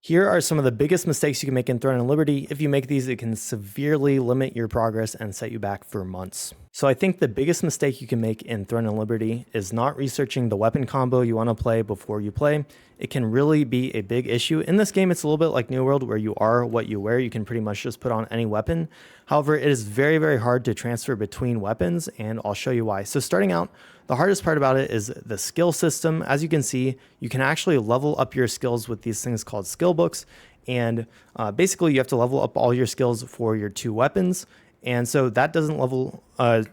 Here are some of the biggest mistakes you can make in Throne and Liberty. If you make these, it can severely limit your progress and set you back for months. So I think the biggest mistake you can make in Throne and Liberty is not researching the weapon combo you want to play before you play. It can really be a big issue. In this game, it's a little bit like New World where you are what you wear. You can pretty much just put on any weapon. However, it is very, very hard to transfer between weapons, and I'll show you why. So starting out, the hardest part about it is the skill system. As you can see, you can actually level up your skills with these things called skill books. And basically, you have to level up all your skills for your 2 weapons. And so that doesn't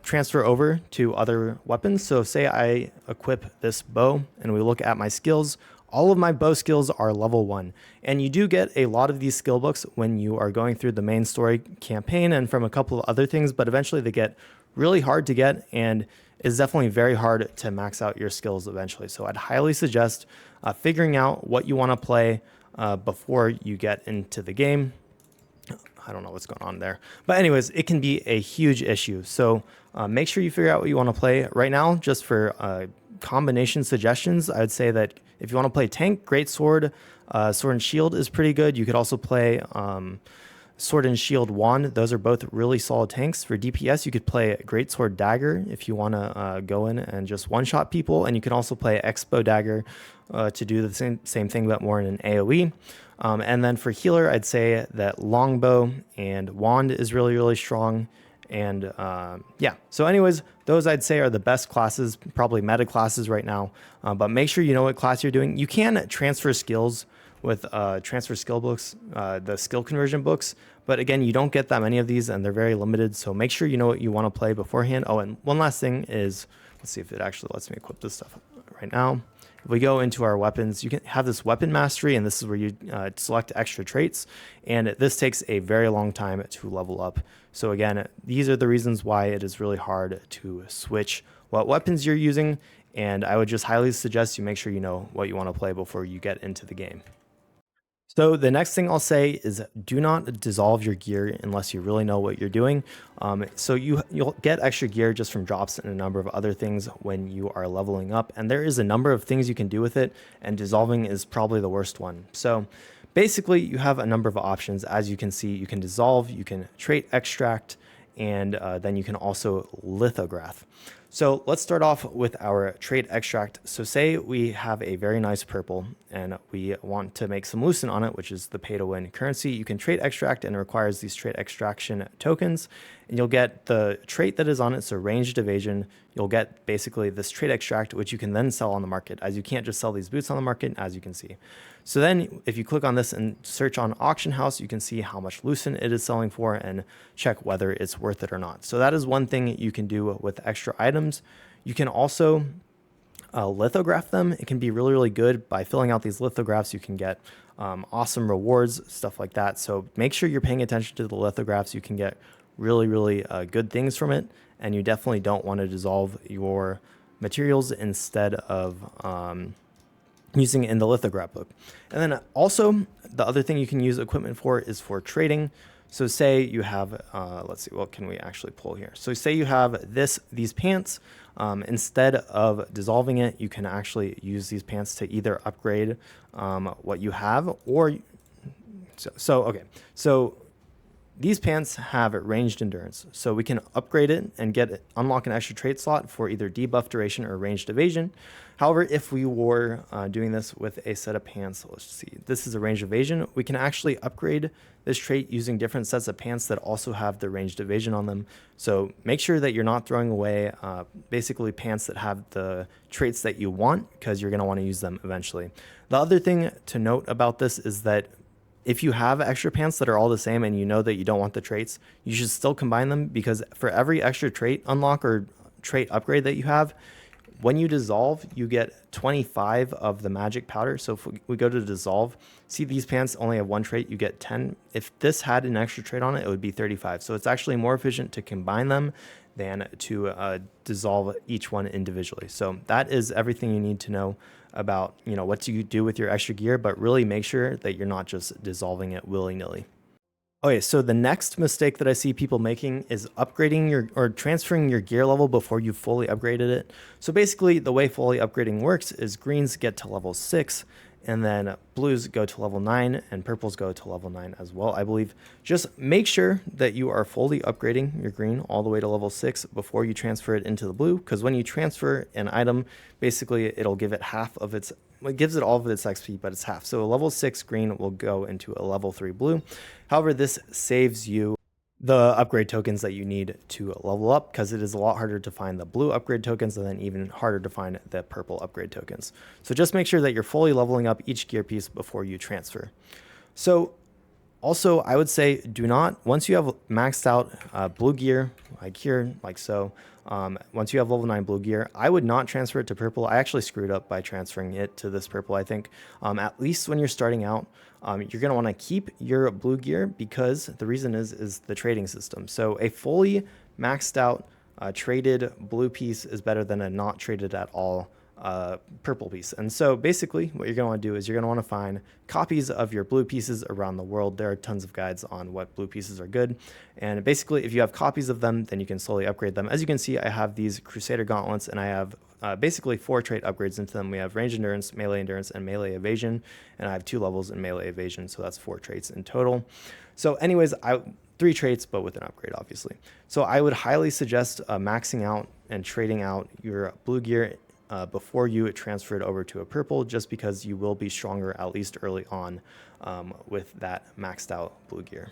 transfer over to other weapons. So say I equip this bow and we look at my skills. All of my bow skills are level 1. And you do get a lot of these skill books when you are going through the main story campaign and from a couple of other things, but eventually they get really hard to get, and it's definitely very hard to max out your skills eventually. So I'd highly suggest figuring out what you want to play before you get into the game. I don't know what's going on there. But anyways, it can be a huge issue. So make sure you figure out what you want to play. Right now, just for combination suggestions, I would say that if you want to play tank, great sword, sword and shield is pretty good. You could also play sword and shield wand. Those are both really solid tanks. For DPS, you could play great sword dagger if you want to go in and just one-shot people. And you can also play expo dagger to do the same thing, but more in an AoE. And then for healer, I'd say that longbow and wand is really, really strong. And yeah, so anyways, those I'd say are the best classes, probably meta classes right now. But make sure you know what class you're doing. You can transfer skills with transfer skill books, the skill conversion books. But again, you don't get that many of these and they're very limited. So make sure you know what you want to play beforehand. Oh, and one last thing is, let's see if it actually lets me equip this stuff right now. If we go into our weapons, you can have this weapon mastery, and this is where you select extra traits. And this takes a very long time to level up. So again, these are the reasons why it is really hard to switch what weapons you're using. And I would just highly suggest you make sure you know what you want to play before you get into the game. So the next thing I'll say is do not dissolve your gear unless you really know what you're doing. So you'll get extra gear just from drops and a number of other things when you are leveling up. And there is a number of things you can do with it, and dissolving is probably the worst one. So basically you have a number of options. As you can see, you can dissolve, you can trait extract, and then you can also lithograph. So let's start off with our trait extract. So say we have a very nice purple and we want to make some lucent on it, which is the pay to win currency. You can trait extract, and it requires these trait extraction tokens, and you'll get the trait that is on it. So ranged evasion, you'll get basically this trait extract, which you can then sell on the market, as you can't just sell these boots on the market, as you can see. So then if you click on this and search on auction house, you can see how much lucent it is selling for and check whether it's worth it or not. So that is one thing you can do with extra items. You can also lithograph them. It can be really, really good. By filling out these lithographs, you can get awesome rewards, stuff like that. So make sure you're paying attention to the lithographs. You can get really, really good things from it. And you definitely don't want to dissolve your materials instead of using it in the lithograph book. And then also the other thing you can use equipment for is for trading. So say you have, let's see, what can we actually pull here? So say you have these pants. Instead of dissolving it, you can actually use these pants to either upgrade what you have, or so these pants have ranged endurance, so we can upgrade it and unlock an extra trait slot for either debuff duration or ranged evasion. However, if we were doing this with a set of pants, let's see, this is a ranged evasion, we can actually upgrade this trait using different sets of pants that also have the ranged evasion on them. So make sure that you're not throwing away basically pants that have the traits that you want, because you're going to want to use them eventually. The other thing to note about this is that if you have extra pants that are all the same and you know that you don't want the traits, you should still combine them, because for every extra trait unlock or trait upgrade that you have, when you dissolve, you get 25 of the magic powder. So if we go to dissolve, see these pants only have one trait, you get 10. If this had an extra trait on it, it would be 35. So it's actually more efficient to combine them than to dissolve each one individually. So that is everything you need to know about, what do do with your extra gear, but really make sure that you're not just dissolving it willy-nilly. Okay, so the next mistake that I see people making is upgrading or transferring your gear level before you fully upgraded it. So basically the way fully upgrading works is greens get to level 6 and then blues go to level 9 and purples go to level 9 as well, I believe. Just make sure that you are fully upgrading your green all the way to level 6 before you transfer it into the blue, because when you transfer an item, basically it'll give it half of its, it gives it all of its XP, but it's half. So a level 6 green will go into a level 3 blue. However, this saves you the upgrade tokens that you need to level up, because it is a lot harder to find the blue upgrade tokens and then even harder to find the purple upgrade tokens. So just make sure that you're fully leveling up each gear piece before you transfer. So also, I would say do not, once you have maxed out blue gear, like here, like so, once you have level 9 blue gear, I would not transfer it to purple. I actually screwed up by transferring it to this purple, I think. At least when you're starting out, you're going to want to keep your blue gear, because the reason is the trading system. So a fully maxed out traded blue piece is better than a not traded at all purple piece. And so basically what you're going to want to do is you're going to want to find copies of your blue pieces around the world. There are tons of guides on what blue pieces are good. And basically if you have copies of them, then you can slowly upgrade them. As you can see, I have these Crusader gauntlets, and I have basically 4 trait upgrades into them. We have range endurance, melee endurance, and melee evasion. And I have 2 levels in melee evasion. So that's 4 traits in total. So anyways, 3 traits, but with an upgrade, obviously. So I would highly suggest maxing out and trading out your blue gear before you transfer it over to a purple, just because you will be stronger, at least early on, with that maxed out blue gear.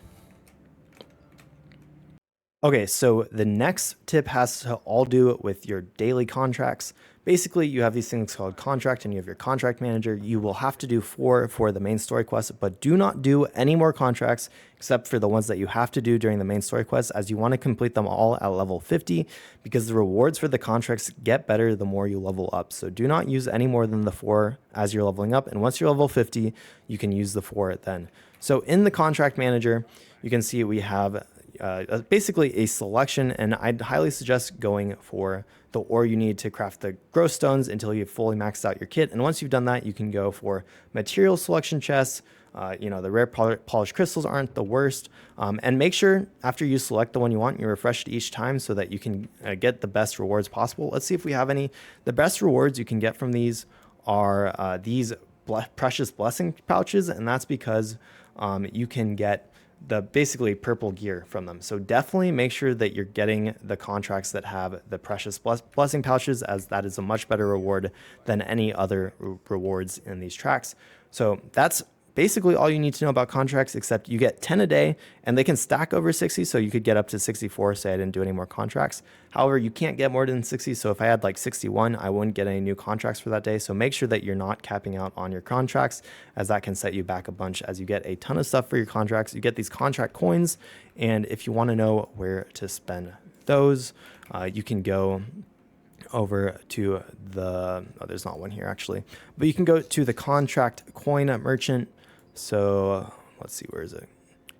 Okay, so the next tip has to all do with your daily contracts. Basically, you have these things called contract, and you have your contract manager. You will have to do 4 for the main story quest, but do not do any more contracts except for the ones that you have to do during the main story quest, as you want to complete them all at level 50, because the rewards for the contracts get better the more you level up. So do not use any more than the 4 as you're leveling up, and once you're level 50, you can use the 4 then. So in the contract manager, you can see we have basically a selection, and I'd highly suggest going for the ore you need to craft the growth stones until you've fully maxed out your kit. And once you've done that, you can go for material selection chests. The rare polished crystals aren't the worst. And make sure after you select the one you want, you refresh it each time so that you can get the best rewards possible. Let's see if we have any. The best rewards you can get from these are these precious blessing pouches, and that's because you can get the basically purple gear from them. So definitely make sure that you're getting the contracts that have the precious blessing pouches, as that is a much better reward than any other rewards in these tracks. So that's basically all you need to know about contracts, except you get 10 a day and they can stack over 60. So you could get up to 64. Say I didn't do any more contracts. However, you can't get more than 60. So if I had like 61, I wouldn't get any new contracts for that day. So make sure that you're not capping out on your contracts, as that can set you back a bunch as you get a ton of stuff for your contracts. You get these contract coins. And if you want to know where to spend those, you can go over to the, there's not one here actually, but you can go to the contract coin merchant. So let's see, where is it?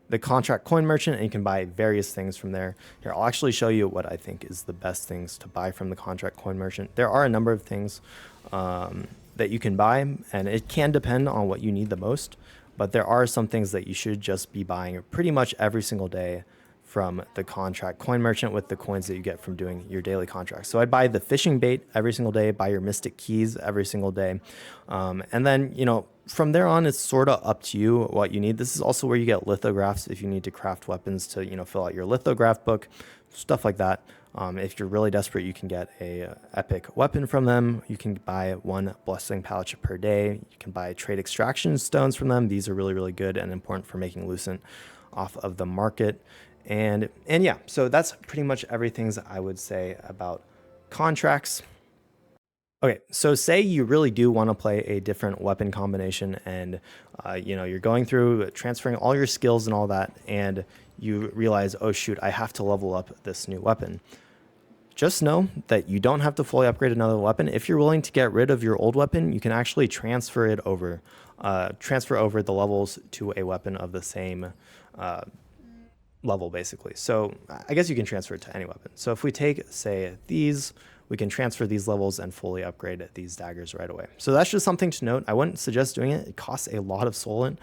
The contract coin merchant, and you can buy various things from there. Here, I'll actually show you what I think is the best things to buy from the contract coin merchant. There are a number of things that you can buy, and it can depend on what you need the most, but there are some things that you should just be buying pretty much every single day from the contract coin merchant with the coins that you get from doing your daily contracts. So I'd buy the fishing bait every single day, buy your mystic keys every single day. And then, from there on, it's sort of up to you what you need. This is also where you get lithographs if you need to craft weapons to, fill out your lithograph book, stuff like that. If you're really desperate, you can get a epic weapon from them. You can buy 1 blessing pouch per day. You can buy trade extraction stones from them. These are really, really good and important for making Lucent off of the market. And yeah, so that's pretty much everything I would say about contracts. Okay, so say you really do want to play a different weapon combination, and you're going through transferring all your skills and all that, and you realize, oh shoot, I have to level up this new weapon. Just know that you don't have to fully upgrade another weapon. If you're willing to get rid of your old weapon, you can actually transfer it over, transfer over the levels to a weapon of the same level, basically. So I guess you can transfer it to any weapon. So if we take, say, these, we can transfer these levels and fully upgrade these daggers right away. So that's just something to note. I wouldn't suggest doing it. It costs a lot of Solent.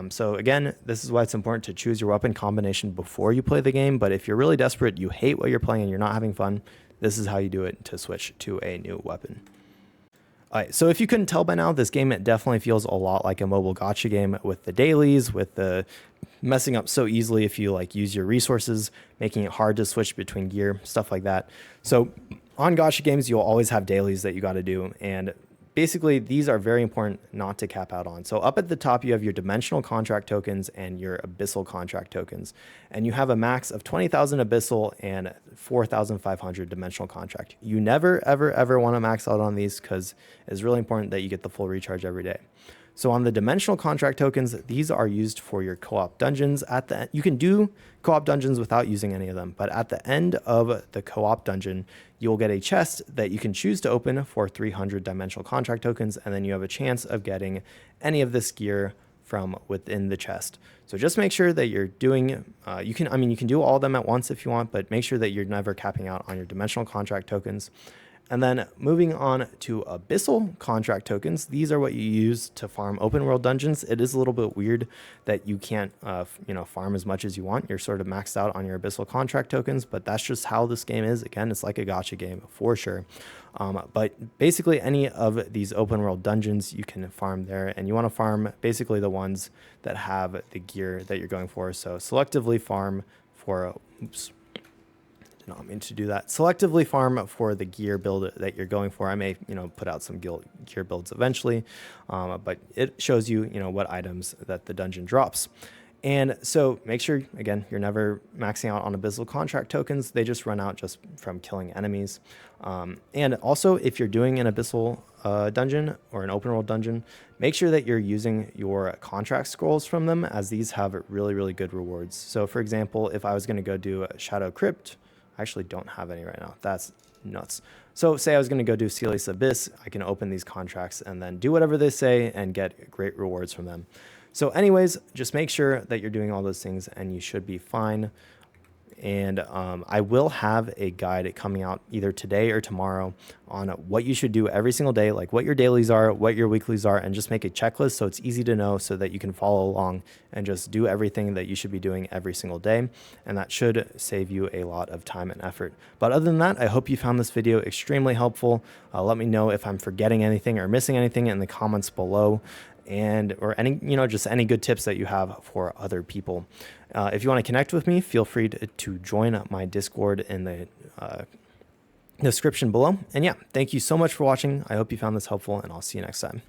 So again, this is why it's important to choose your weapon combination before you play the game. But if you're really desperate, you hate what you're playing and you're not having fun, this is how you do it to switch to a new weapon. All right, so if you couldn't tell by now, this game, it definitely feels a lot like a mobile gacha game with the dailies, with the messing up so easily if you like use your resources, making it hard to switch between gear, stuff like that. So on gacha games, you'll always have dailies that you got to do, and basically these are very important not to cap out on. So up at the top, you have your dimensional contract tokens and your abyssal contract tokens, and you have a max of 20,000 abyssal and 4,500 dimensional contract. You never, ever want to max out on these because it's really important that you get the full recharge every day. So on the dimensional contract tokens, these are used for your co-op dungeons. You can do co-op dungeons without using any of them, but at the end of the co-op dungeon, you'll get a chest that you can choose to open for 300 dimensional contract tokens, and then you have a chance of getting any of this gear from within the chest. So just make sure that you're doing, you can do all of them at once if you want, but make sure that you're never capping out on your dimensional contract tokens. And then moving on to abyssal contract tokens, these are what you use to farm open world dungeons. It is a little bit weird that you can't, farm as much as you want. You're sort of maxed out on your abyssal contract tokens, but that's just how this game is. Again, it's like a gacha game for sure. But basically any of these open world dungeons you can farm there, and you want to farm basically the ones that have the gear that you're going for. So selectively farm for, I mean to do that. Selectively farm for the gear build that you're going for. I may, put out some gear builds eventually, but it shows you, what items that the dungeon drops. And so make sure, again, you're never maxing out on abyssal contract tokens. They just run out just from killing enemies. And also, if you're doing an abyssal dungeon or an open world dungeon, make sure that you're using your contract scrolls from them, as these have really, really good rewards. So for example, if I was going to go do a Shadow Crypt, I actually don't have any right now. That's nuts. So say I was going to go do Celius Abyss, I can open these contracts and then do whatever they say and get great rewards from them. So anyways, just make sure that you're doing all those things and you should be fine. And I will have a guide coming out either today or tomorrow on what you should do every single day, like what your dailies are, what your weeklies are, and just make a checklist so it's easy to know so that you can follow along and just do everything that you should be doing every single day. And that should save you a lot of time and effort. But other than that, I hope you found this video extremely helpful. Let me know if I'm forgetting anything or missing anything in the comments below, or any, just any good tips that you have for other people. If you want to connect with me, feel free to join my Discord in the description below. And yeah, thank you so much for watching. I hope you found this helpful, and I'll see you next time.